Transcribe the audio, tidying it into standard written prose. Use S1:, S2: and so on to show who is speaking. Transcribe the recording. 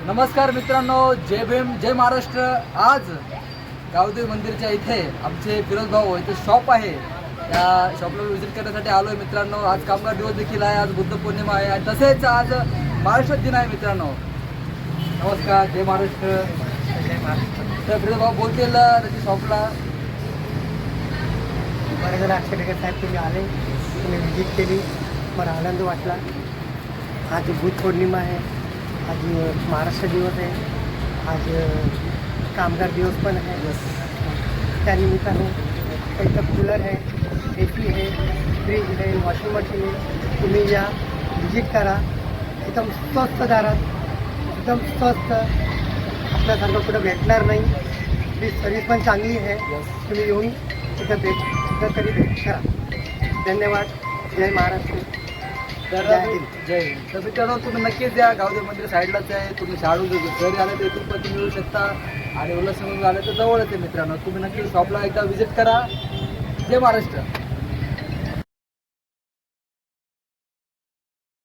S1: नमस्कार मित्रांनो, जय भीम, जय महाराष्ट्र। आज गावदेवी मंदिरच्या इथे आमचे फिरोज भाऊ इथे शॉप आहे, त्या शॉपला व्हिजिट करण्यासाठी आलो आहे मित्रांनो। आज कामगार दिवस देखील आहे, आज बुद्ध पौर्णिमा आहे आणि तसेच आज महाराष्ट्र दिन आहे मित्रांनो। नमस्कार, जय महाराष्ट्र।
S2: जय महाराष्ट्र।
S1: तर फिरोज भाऊ बोलतील त्याच्या शॉपला।
S2: बरं झालं अक्षय साहेब तुम्ही आले, तुम्ही व्हिजिट केली, मला आनंद वाटला। आज बुद्ध पौर्णिमा आहे, आज महाराष्ट्र दिवस आहे, आज कामगार दिवस पण आहे। त्यानिमित्ताने इथं कूलर आहे, AC आहे, फ्रीज आहे, वॉशिंग मशीन आहे। तुम्ही या व्हिजिट करा, एकदम स्वस्त दरात, एकदम स्वस्त, आपल्यासारखं कुठं भेटणार नाही। ती सर्विस पण चांगली आहे, तुम्ही येऊन तिथं तरी भेट करा। धन्यवाद, जय महाराष्ट्र,
S1: तर
S2: जय हिंद।
S1: जय हिंद। तर मित्रांनो, तुम्ही नक्कीच या गावदेवी मंदिर साईडलाच आहे। तुम्ही शाळू घरी आले तर इथून पण तुम्ही येऊ शकता आणि उल्हासनगर आले तर जवळच आहे मित्रांनो। तुम्ही नक्की शॉपला एकदा व्हिजिट करा। जय महाराष्ट्र।